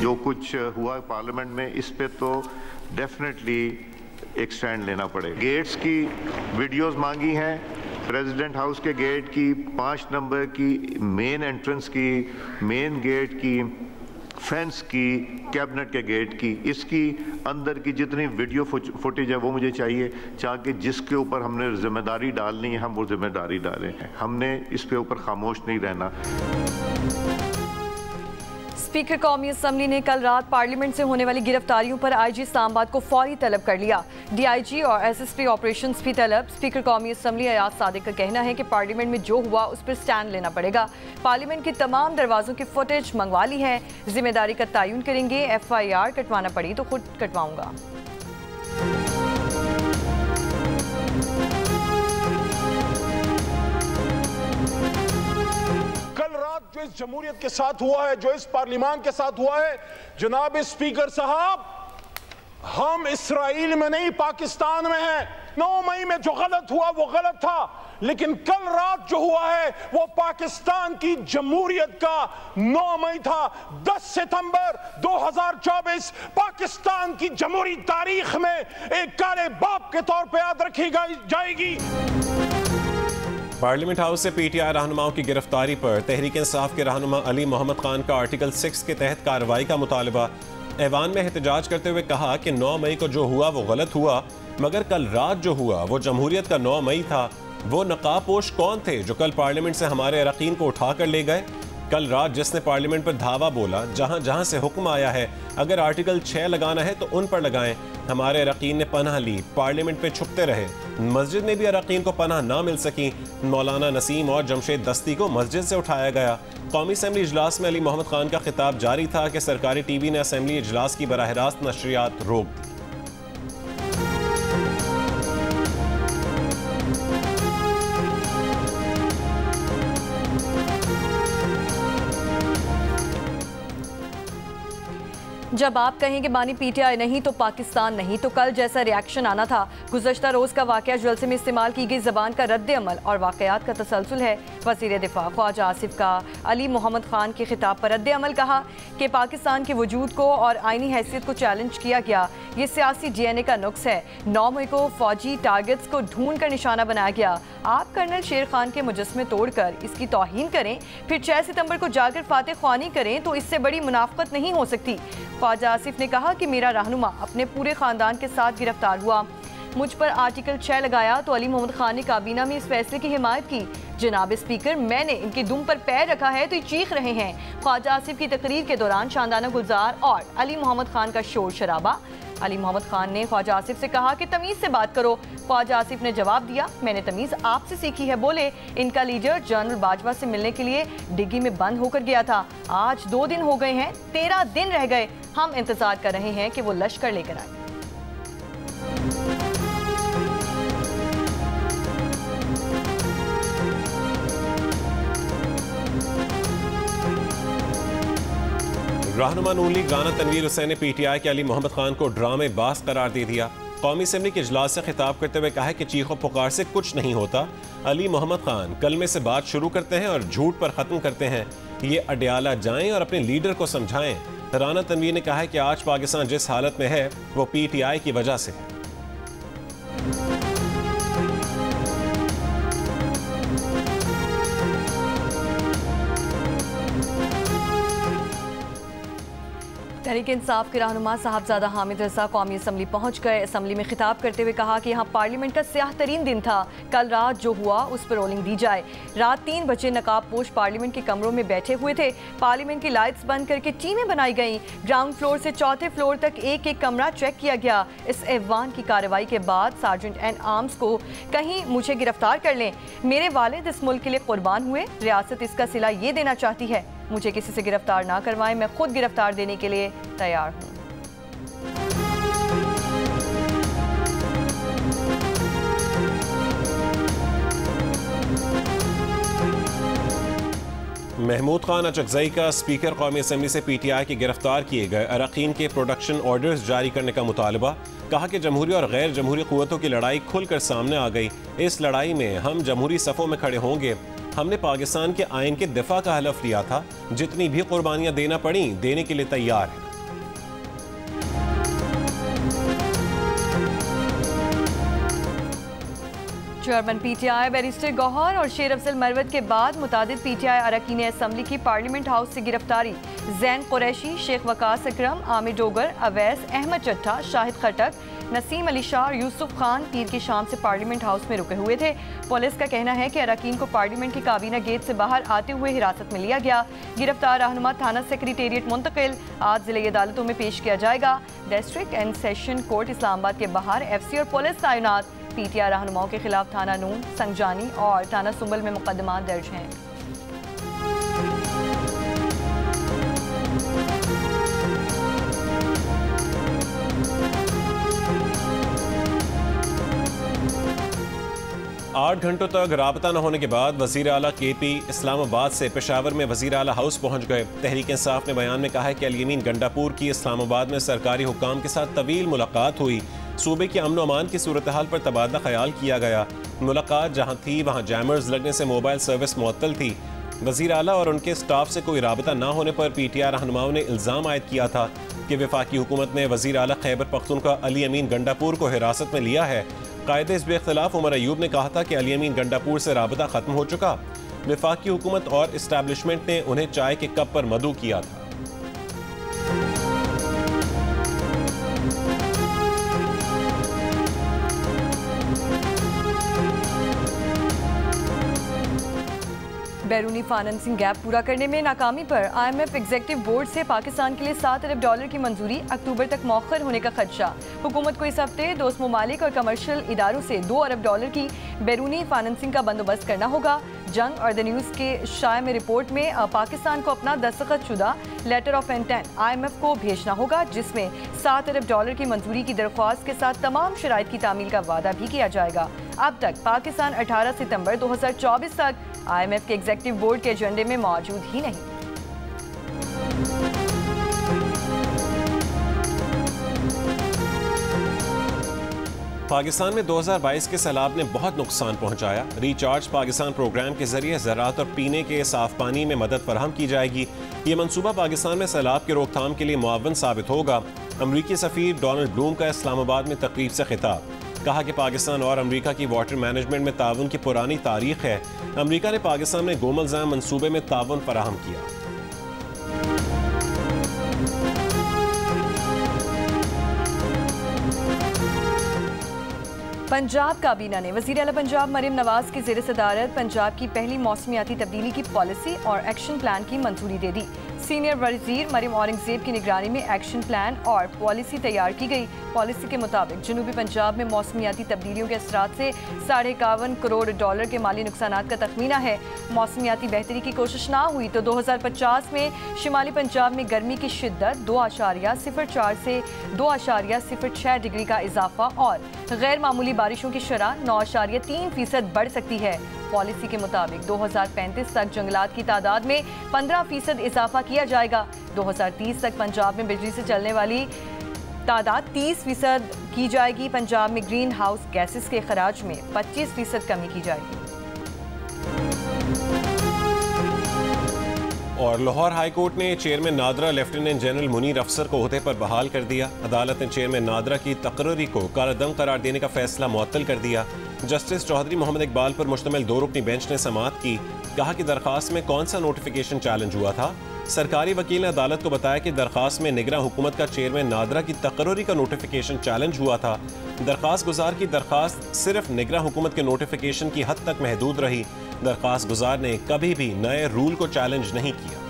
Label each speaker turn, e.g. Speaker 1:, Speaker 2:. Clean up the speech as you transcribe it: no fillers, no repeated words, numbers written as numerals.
Speaker 1: जो कुछ हुआ पार्लियामेंट में, इस पे तो डेफिनेटली एक स्टैंड लेना पड़ेगा। गेट्स की वीडियोस मांगी हैं, प्रेसिडेंट हाउस के गेट की, 5 नंबर की, मेन एंट्रेंस की, मेन गेट की, फेंस की, कैबिनेट के गेट की, इसकी अंदर की जितनी वीडियो फुटेज है वो मुझे चाहिए, ताकि जिसके ऊपर हमने जिम्मेदारी डालनी है हम वो जिम्मेदारी डालें हैं। हमने इस पे ऊपर खामोश नहीं रहना।
Speaker 2: स्पीकर कौमी असम्बली ने कल रात पार्लियामेंट से होने वाली गिरफ्तारियों पर आईजी इस्लामाबाद को फौरी तलब कर लिया। डीआईजी और एसएसपी ऑपरेशंस भी तलब। स्पीकर कौमी असम्बली अयाज सादिक का कहना है कि पार्लियामेंट में जो हुआ उस पर स्टैंड लेना पड़ेगा। पार्लियामेंट के तमाम दरवाजों की फुटेज मंगवा ली है, जिम्मेदारी का तयन करेंगे। FIR कटवाना पड़ी तो खुद कटवाऊंगा।
Speaker 3: जो इस जमहूरियत के साथ हुआ है, जो इस पार्लियामान के साथ हुआ है, जनाब स्पीकर साहब, हम इसराइल में नहीं पाकिस्तान में हैं। 9 मई में जो गलत हुआ वो गलत था, लेकिन कल रात जो हुआ है वो पाकिस्तान की जमहूरियत का 9 मई था। 10 सितंबर 2024 पाकिस्तान की जमहूरी तारीख में एक काले बाप के तौर पर याद रखी जाएगी।
Speaker 4: पार्लियामेंट हाउस से PTI रहनुमाओं की गिरफ्तारी पर तहरीक इंसाफ के रहनुमा अली मोहम्मद खान का आर्टिकल 6 के तहत कार्रवाई का मुतालबा। ऐवान में एहतजाज करते हुए कहा कि 9 मई को जो हुआ वो गलत हुआ, मगर कल रात जो हुआ वो जमहूरियत का 9 मई था। वो नकाबपोश कौन थे जो कल पार्लियामेंट से हमारे अरकान को उठा कर ले गए? कल रात जिसने पार्लियामेंट पर धावा बोला, जहां जहां से हुक्म आया है अगर आर्टिकल 6 लगाना है तो उन पर लगाएं। हमारे अरकान ने पनाह ली, पार्लियामेंट पे छुपते रहे। मस्जिद में भी अरकान को पनाह ना मिल सकी। मौलाना नसीम और जमशेद दस्ती को मस्जिद से उठाया गया। कौमी असम्बली इजलास में अली मोहम्मद खान का खिताब जारी था कि सरकारी TV ने असम्बली इजलास की बराह रास्त नशरियात रोक दी।
Speaker 2: जब आप कहेंगे बानी PTI नहीं तो पाकिस्तान नहीं, तो कल जैसा रिएक्शन आना था। गुज़श्ता रोज़ का वाक़या जलसे में इस्तेमाल की गई ज़बान का रद्द अमल और वाक़यात का तसलसल है। वज़ीर दिफा ख्वाजा आसिफ का अली मोहम्मद खान के खिताब पर रद्द अमल, कहा कि पाकिस्तान के वजूद को और आइनी हैसियत को चैलेंज किया गया। ये सियासी DNA का नुक्स है। 9 मई को फौजी टारगेट्स को ढूंढ कर निशाना बनाया गया। आप कर्नल शेर खान के मुजस्मे तोड़कर इसकी तौहीन करें, फिर 6 सितंबर को जाकर फातह ख्वानी करें तो इससे बड़ी मुनाफकत नहीं हो सकती। ख्वाजा आसिफ ने कहा कि मेरा रहनुमा अपने पूरे ख़ानदान के साथ गिरफ्तार हुआ। मुझ पर आर्टिकल 6 लगाया तो अली मोहम्मद खान ने काबीना में इस फैसले की हिमायत की। जनाब स्पीकर, मैंने इनकी दुम पर पैर रखा है तो ये चीख रहे हैं। ख्वाजा आसिफ की तकरीर के दौरान शानदाना गुलजार और अली मोहम्मद खान का शोर शराबा। अली मोहम्मद खान ने ख्वाजा आसिफ से कहा कि तमीज़ से बात करो। ख्वाजा आसिफ ने जवाब दिया, मैंने तमीज़ आपसे सीखी है। बोले, इनका लीडर जनरल बाजवा से मिलने के लिए डिग्गी में बंद होकर गया था। आज 2 दिन हो गए हैं, 13 दिन रह गए। हम इंतजार कर रहे हैं कि वो लश्कर लेकर आए।
Speaker 4: रहनुमा नून लीग राना तनवीर हुसैन ने PTI के अली मोहम्मद खान को ड्रामे बाज करार दे दिया। कौमी असम्बली के इजलास से खिताब करते हुए कहा कि चीखों पुकार से कुछ नहीं होता। अली मोहम्मद खान कलमे से बात शुरू करते हैं और झूठ पर ख़त्म करते हैं। ये अडयाला जाएं और अपने लीडर को समझाएं। राना तनवीर ने कहा है कि आज पाकिस्तान जिस हालत में है वो PTI की वजह से है।
Speaker 2: तहरीक इंसाफ के रहनुमा साहबजादा हामिद रजा कौमी असम्बली पहुँच गए। असम्बली में खिताब करते हुए कहा कि यहाँ पार्लियामेंट का स्याह तरीन दिन था। कल रात जो हुआ उस पर रोलिंग दी जाए। रात 3 बजे नकाब पोश पार्लियामेंट के कमरों में बैठे हुए थे। पार्लियामेंट की लाइट्स बंद करके टीमें बनाई गईं। ग्राउंड फ्लोर से 4थे फ्लोर तक एक एक कमरा चेक किया गया। इस ऐवान की कार्रवाई के बाद सार्जेंट एंड आर्म्स को कहीं मुझे गिरफ्तार कर लें। मेरे वालिद इस मुल्क के लिए कुर्बान हुए। रियासत इसका सिला ये देना चाहती है। मुझे किसी से गिरफ्तार ना करवाएं, मैं खुद गिरफ्तार देने के लिए तैयार हूं।
Speaker 4: महमूद खान अचकजई का स्पीकर कौमी असम्बली से PTI के गिरफ्तार किए गए अरकान के प्रोडक्शन ऑर्डर्स जारी करने का मुतालबा। कहा कि जमहूरी और गैर जमहूरी क़ुव्वतों की लड़ाई खुलकर सामने आ गई। इस लड़ाई में हम जमहूरी सफ़ों में खड़े होंगे। हमने पाकिस्तान के आइन के दिफा का हलफ लिया था। जितनी भी कुर्बानियां देना पड़ी, देने के लिए तैयार है।
Speaker 2: चेयरमैन पीटीआई बैरिस्टर गौहर और शेर अफजल मरवत के बाद मुतादिद पीटीआई अरकान असम्बली की पार्लियामेंट हाउस से गिरफ्तारी। जैन कुरैशी, शेख वकास अकरम, आमिर डोगर, अवैस, अहमद चट्टा, शाहिद खटक, नसीम अली शाह और यूसुफ खान पीर की शाम से पार्लियामेंट हाउस में रुके हुए थे। पुलिस का कहना है कि अरकान को पार्लियामेंट की काबीना गेट से बाहर आते हुए हिरासत में लिया गया। गिरफ्तार रहनुमा थाना सेक्रेटेरिएट मुंतकिल, आज जिले अदालतों में पेश किया जाएगा। District and session court Islamabad के बाहर एफसी और पुलिस तैनात। पीटीआई रहनुमाओं के खिलाफ थाना नून, संजानी और थाना सुंबल में मुकदमा दर्ज हैं।
Speaker 4: आठ घंटों तक राबता न होने के बाद वज़ीर आला केपी इस्लामाबाद से पेशावर में वज़ीर आला हाउस पहुंच गए। तहरीक इंसाफ ने बयान में कहा है कि अल यमीन गंडापुर की इस्लामाबाद में सरकारी हुक्काम के साथ तवील मुलाकात हुई। सूबे की अमन अमान की सूरत हाल पर तबादला ख्याल किया गया। मुलाकात जहाँ थी वहाँ जैमर्स लगने से मोबाइल सर्विस मुअत्तल थी। वज़ीर आला और उनके स्टाफ से कोई राबता न होने पर पीटीआई रहनुमाओं ने इल्ज़ाम आयद किया था कि वफाकी हुकूमत ने वज़ीर आला खैबर पख्तूनख्वा अल यमीन गंडापुर को हिरासत में लिया है। कायदे हिज़्ब इख्तिलाफ उमर अयूब ने कहा था कि अल यमीन गंडापुर से राबता ख़त्म हो चुका। वफाकी हुकूमत और इस्टेब्लिशमेंट ने उन्हें चाय के कप पर मदऊ किया था।
Speaker 2: बैरूनी फाइनेंसिंग गैप पूरा करने में नाकामी पर IMF एग्जीक्यूटिव बोर्ड से पाकिस्तान के लिए $7 अरब की मंजूरी, अक्टूबर तक मौखर होने का खदशा। हुकूमत को इस हफ्ते दोस्त ममालिक और कमर्शियल इदारों से $2 अरब की बैरूनी फाइनेंसिंग का बंदोबस्त करना होगा। जंग और द न्यूज़ के शाये में रिपोर्ट में पाकिस्तान को अपना दस्तखत शुदा लेटर ऑफ इंटेंट IMF को भेजना होगा, जिसमें $7 अरब की मंजूरी की दरख्वास्त के साथ तमाम शराइत की तामील का वादा भी किया जाएगा। अब तक पाकिस्तान 18 सितंबर 2024 तक IMF के एग्जीक्यूटिव बोर्ड के एजेंडे में मौजूद ही नहीं।
Speaker 4: पाकिस्तान में 2022 के सैलाब ने बहुत नुकसान पहुंचाया। रिचार्ज पाकिस्तान प्रोग्राम के जरिए ज़राअत और पीने के साफ पानी में मदद फराहम की जाएगी। ये मनसूबा पाकिस्तान में सैलाब की रोकथाम के लिए मुआवन साबित होगा। अमरीकी सफ़ीर डोनाल्ड ब्लूम का इस्लामाबाद में तकरीब से खिताब, कहा कि पाकिस्तान और अमरीका की वाटर मैनेजमेंट में ताउन की पुरानी तारीख है। अमरीका ने पाकिस्तान में गोमलज़ाम मनसूबे में ताउन फराहम किया।
Speaker 2: पंजाब काबीना ने वज़ीर आला पंजाब मरीम नवाज की ज़ेर सदारत पंजाब की पहली मौसमियाती तब्दीली की पॉलिसी और एक्शन प्लान की मंजूरी दे दी। सीनियर वज़ीर मरीम औरंगज़ेब की निगरानी में एक्शन प्लान और पॉलिसी तैयार की गई। पॉलिसी के मुताबिक जनूबी पंजाब में मौसमियाती तब्दीलियों के असरात से $51.5 करोड़ के माली नुकसानात का तखमीना है। मौसमियाती बेहतरी की कोशिश ना हुई तो 2050 में शिमाली पंजाब में गर्मी की शिद्दत 2.04 से 2.06 डिग्री का इजाफा और गैर मामूली बारिशों की शरह 9.3% बढ़ सकती है। पॉलिसी के मुताबिक 2035 तक जंगलात की तादाद में 15% इजाफा किया जाएगा। 2030 तक पंजाब में बिजली से चलने वाली तादाद 30% की जाएगी। पंजाब में ग्रीन हाउस गैसेस के खराज में 25% कमी की जाएगी।
Speaker 4: और लाहौर हाई कोर्ट ने chairman NADRA lieutenant general Munir अफसर को ओहदे पर बहाल कर दिया। अदालत ने चेयरमैन नादरा की तकर्री को कालादम करार देने का फैसला मुअत्तल कर दिया। जस्टिस चौधरी मोहम्मद इकबाल पर मुश्तमिल 2 रुकनी बेंच ने समाअत की। कहा कि दरख्वास्त में कौन सा नोटिफिकेशन चैलेंज हुआ था। सरकारी वकील ने अदालत को बताया कि दरख्वास्त में निगरां हुकूमत का चेयरमैन नादरा की तकर्री का नोटिफिकेशन चैलेंज हुआ था। दरख्वास्त गुजार की दरख्वास्त सिर्फ निगरां हुकूमत के नोटिफिकेशन की हद तक महदूद रही। दरख्वास्त गुजार ने कभी भी नए रूल को चैलेंज नहीं किया।